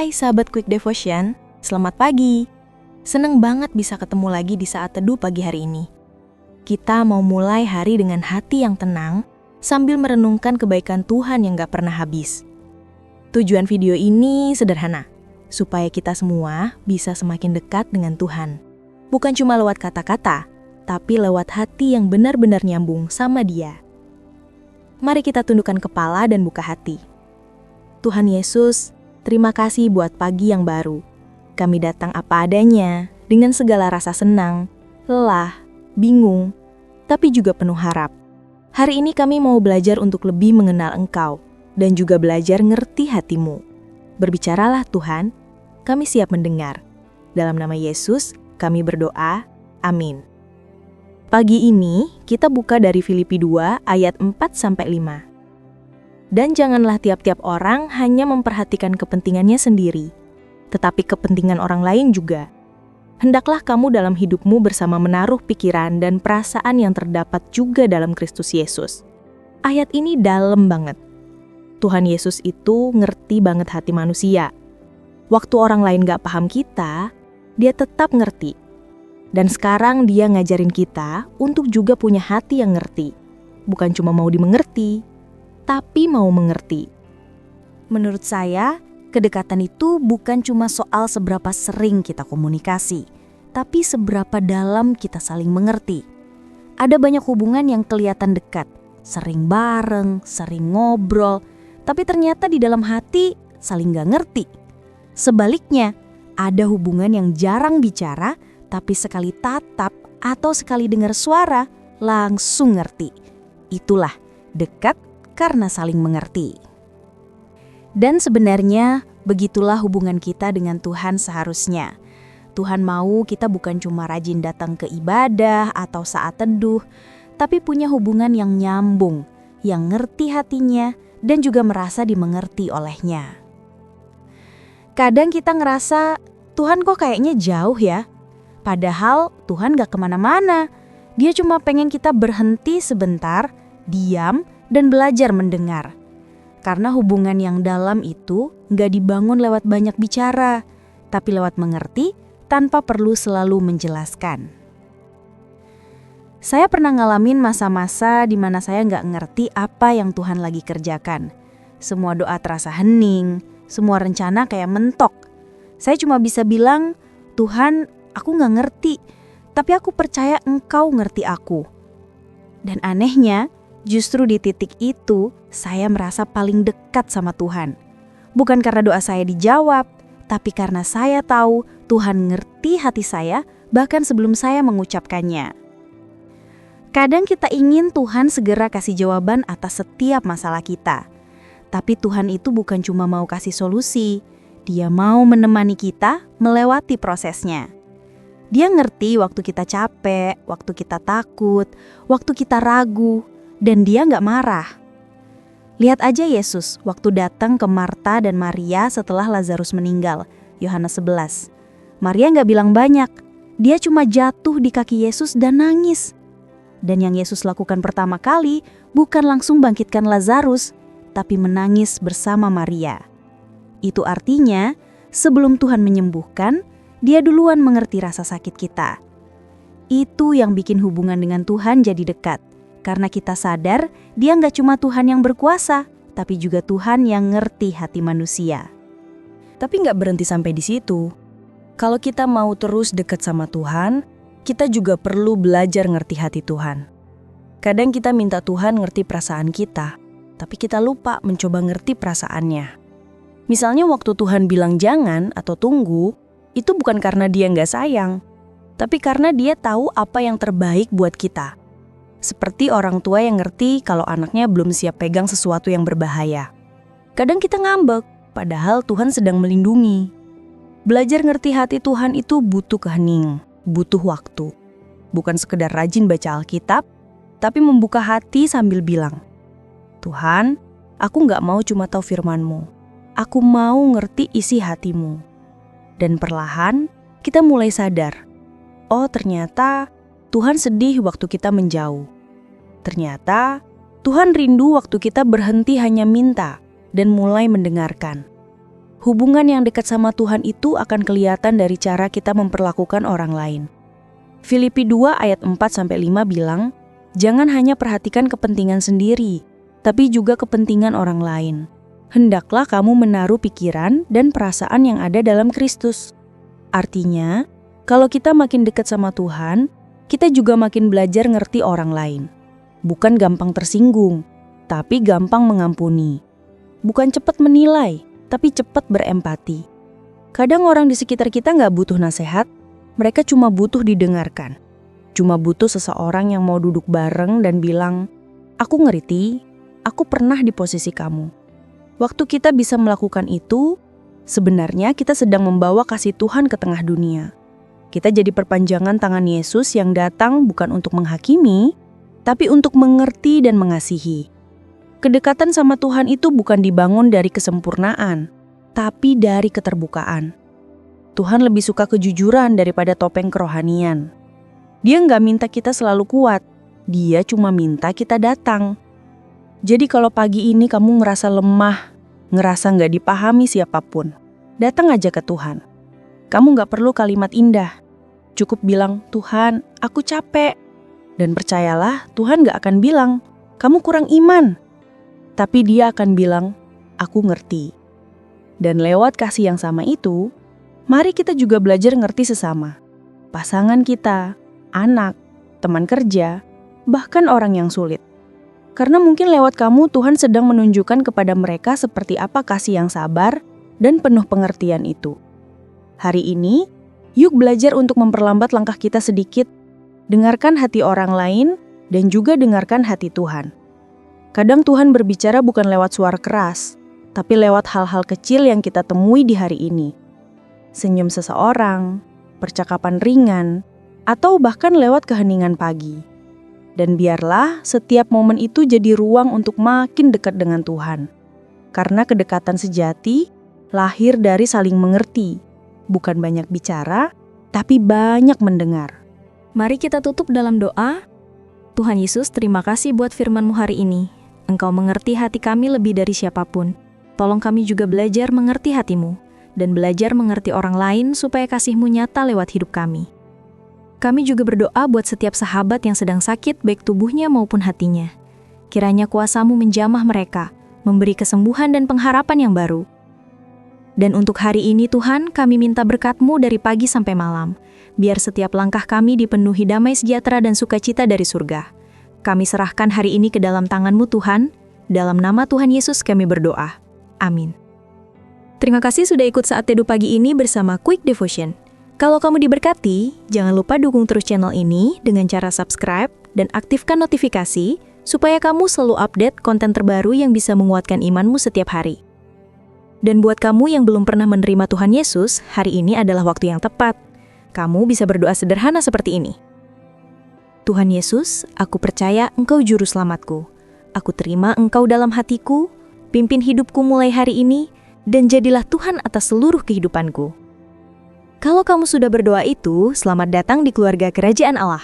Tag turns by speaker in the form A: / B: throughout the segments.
A: Hai sahabat Quick Devotion, selamat pagi. Seneng banget bisa ketemu lagi di saat teduh pagi hari ini. Kita mau mulai hari dengan hati yang tenang sambil merenungkan kebaikan Tuhan yang gak pernah habis. Tujuan video ini sederhana, supaya kita semua bisa semakin dekat dengan Tuhan. Bukan cuma lewat kata-kata, tapi lewat hati yang benar-benar nyambung sama Dia. Mari kita tundukkan kepala dan buka hati. Tuhan Yesus, terima kasih buat pagi yang baru. Kami datang apa adanya, dengan segala rasa senang, lelah, bingung, tapi juga penuh harap. Hari ini kami mau belajar untuk lebih mengenal Engkau, dan juga belajar ngerti hatimu. Berbicaralah Tuhan, kami siap mendengar. Dalam nama Yesus, kami berdoa, amin. Pagi ini, kita buka dari Filipi 2 ayat 4-5. Dan janganlah tiap-tiap orang hanya memperhatikan kepentingannya sendiri, tetapi kepentingan orang lain juga. Hendaklah kamu dalam hidupmu bersama menaruh pikiran dan perasaan yang terdapat juga dalam Kristus Yesus. Ayat ini dalam banget. Tuhan Yesus itu ngerti banget hati manusia. Waktu orang lain gak paham kita, Dia tetap ngerti. Dan sekarang Dia ngajarin kita untuk juga punya hati yang ngerti. Bukan cuma mau dimengerti, tapi mau mengerti.
B: Menurut saya, kedekatan itu bukan cuma soal seberapa sering kita komunikasi, tapi seberapa dalam kita saling mengerti. Ada banyak hubungan yang kelihatan dekat, sering bareng, sering ngobrol, tapi ternyata di dalam hati saling gak ngerti. Sebaliknya, ada hubungan yang jarang bicara, tapi sekali tatap atau sekali dengar suara, langsung ngerti. Itulah dekat karena saling mengerti. Dan sebenarnya begitulah hubungan kita dengan Tuhan seharusnya. Tuhan mau kita bukan cuma rajin datang ke ibadah atau saat teduh, tapi punya hubungan yang nyambung, yang ngerti hatinya dan juga merasa dimengerti olehnya. Kadang kita ngerasa, Tuhan kok kayaknya jauh ya? Padahal Tuhan gak kemana-mana. Dia cuma pengen kita berhenti sebentar, diam, dan belajar mendengar. Karena hubungan yang dalam itu gak dibangun lewat banyak bicara, tapi lewat mengerti tanpa perlu selalu menjelaskan. Saya pernah ngalamin masa-masa di mana saya gak ngerti apa yang Tuhan lagi kerjakan. Semua doa terasa hening, semua rencana kayak mentok. Saya cuma bisa bilang, Tuhan, aku gak ngerti, tapi aku percaya Engkau ngerti aku. Dan anehnya, justru di titik itu, saya merasa paling dekat sama Tuhan. Bukan karena doa saya dijawab, tapi karena saya tahu Tuhan ngerti hati saya bahkan sebelum saya mengucapkannya. Kadang kita ingin Tuhan segera kasih jawaban atas setiap masalah kita. Tapi Tuhan itu bukan cuma mau kasih solusi, Dia mau menemani kita melewati prosesnya. Dia ngerti waktu kita capek, waktu kita takut, waktu kita ragu, dan Dia gak marah. Lihat aja Yesus waktu datang ke Marta dan Maria setelah Lazarus meninggal, Yohanes 11. Maria gak bilang banyak, dia cuma jatuh di kaki Yesus dan nangis. Dan yang Yesus lakukan pertama kali bukan langsung bangkitkan Lazarus, tapi menangis bersama Maria. Itu artinya, sebelum Tuhan menyembuhkan, Dia duluan mengerti rasa sakit kita. Itu yang bikin hubungan dengan Tuhan jadi dekat. Karena kita sadar Dia gak cuma Tuhan yang berkuasa, tapi juga Tuhan yang ngerti hati manusia.
A: Tapi gak berhenti sampai di situ. Kalau kita mau terus dekat sama Tuhan, kita juga perlu belajar ngerti hati Tuhan. Kadang kita minta Tuhan ngerti perasaan kita, tapi kita lupa mencoba ngerti perasaannya. Misalnya waktu Tuhan bilang jangan atau tunggu, itu bukan karena Dia gak sayang, tapi karena Dia tahu apa yang terbaik buat kita. Seperti orang tua yang ngerti kalau anaknya belum siap pegang sesuatu yang berbahaya. Kadang kita ngambek, padahal Tuhan sedang melindungi. Belajar ngerti hati Tuhan itu butuh kehening, butuh waktu. Bukan sekedar rajin baca Alkitab, tapi membuka hati sambil bilang, Tuhan, aku gak mau cuma tahu firman-Mu. Aku mau ngerti isi hati-Mu. Dan perlahan, kita mulai sadar, oh ternyata Tuhan sedih waktu kita menjauh. Ternyata Tuhan rindu waktu kita berhenti hanya minta dan mulai mendengarkan.
B: Hubungan yang dekat sama Tuhan itu akan kelihatan dari cara kita memperlakukan orang lain. Filipi 2 ayat 4-5 bilang, "Jangan hanya perhatikan kepentingan sendiri, tapi juga kepentingan orang lain. Hendaklah kamu menaruh pikiran dan perasaan yang ada dalam Kristus." Artinya, kalau kita makin dekat sama Tuhan, kita juga makin belajar ngerti orang lain. Bukan gampang tersinggung, tapi gampang mengampuni. Bukan cepat menilai, tapi cepat berempati. Kadang orang di sekitar kita nggak butuh nasihat, mereka cuma butuh didengarkan. Cuma butuh seseorang yang mau duduk bareng dan bilang, "Aku ngerti, aku pernah di posisi kamu." Waktu kita bisa melakukan itu, sebenarnya kita sedang membawa kasih Tuhan ke tengah dunia. Kita jadi perpanjangan tangan Yesus yang datang bukan untuk menghakimi, tapi untuk mengerti dan mengasihi. Kedekatan sama Tuhan itu bukan dibangun dari kesempurnaan, tapi dari keterbukaan. Tuhan lebih suka kejujuran daripada topeng kerohanian. Dia nggak minta kita selalu kuat, dia cuma minta kita datang. Jadi kalau pagi ini kamu ngerasa lemah, ngerasa nggak dipahami siapapun, datang aja ke Tuhan. Kamu nggak perlu kalimat indah, cukup bilang, "Tuhan, aku capek." Dan percayalah, Tuhan nggak akan bilang, "Kamu kurang iman." Tapi dia akan bilang, "Aku ngerti." Dan lewat kasih yang sama itu, mari kita juga belajar ngerti sesama. Pasangan kita, anak, teman kerja, bahkan orang yang sulit. Karena mungkin lewat kamu Tuhan sedang menunjukkan kepada mereka seperti apa kasih yang sabar dan penuh pengertian itu. Hari ini, yuk belajar untuk memperlambat langkah kita sedikit, dengarkan hati orang lain dan juga dengarkan hati Tuhan. Kadang Tuhan berbicara bukan lewat suara keras, tapi lewat hal-hal kecil yang kita temui di hari ini. Senyum seseorang, percakapan ringan, atau bahkan lewat keheningan pagi. Dan biarlah setiap momen itu jadi ruang untuk makin dekat dengan Tuhan. Karena kedekatan sejati lahir dari saling mengerti, bukan banyak bicara, tapi banyak mendengar.
A: Mari kita tutup dalam doa. Tuhan Yesus, terima kasih buat firman-Mu hari ini. Engkau mengerti hati kami lebih dari siapapun. Tolong kami juga belajar mengerti hati-Mu dan belajar mengerti orang lain supaya kasih-Mu nyata lewat hidup kami. Kami juga berdoa buat setiap sahabat yang sedang sakit baik tubuhnya maupun hatinya. Kiranya kuasa-Mu menjamah mereka, memberi kesembuhan dan pengharapan yang baru. Dan untuk hari ini Tuhan, kami minta berkat-Mu dari pagi sampai malam. Biar setiap langkah kami dipenuhi damai sejahtera dan sukacita dari surga. Kami serahkan hari ini ke dalam tangan-Mu Tuhan. Dalam nama Tuhan Yesus kami berdoa. Amin. Terima kasih sudah ikut Saat Teduh Pagi ini bersama Quick Devotion. Kalau kamu diberkati, jangan lupa dukung terus channel ini dengan cara subscribe dan aktifkan notifikasi supaya kamu selalu update konten terbaru yang bisa menguatkan imanmu setiap hari. Dan buat kamu yang belum pernah menerima Tuhan Yesus, hari ini adalah waktu yang tepat. Kamu bisa berdoa sederhana seperti ini. Tuhan Yesus, aku percaya Engkau juru selamatku. Aku terima Engkau dalam hatiku, pimpin hidupku mulai hari ini, dan jadilah Tuhan atas seluruh kehidupanku. Kalau kamu sudah berdoa itu, selamat datang di keluarga Kerajaan Allah.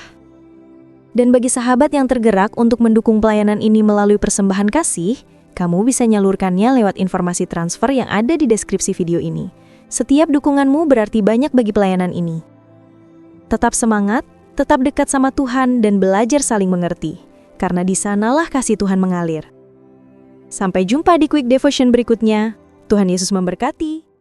A: Dan bagi sahabat yang tergerak untuk mendukung pelayanan ini melalui persembahan kasih, kamu bisa nyalurkannya lewat informasi transfer yang ada di deskripsi video ini. Setiap dukunganmu berarti banyak bagi pelayanan ini. Tetap semangat, tetap dekat sama Tuhan dan belajar saling mengerti, karena di sanalah kasih Tuhan mengalir. Sampai jumpa di Quick Devotion berikutnya. Tuhan Yesus memberkati.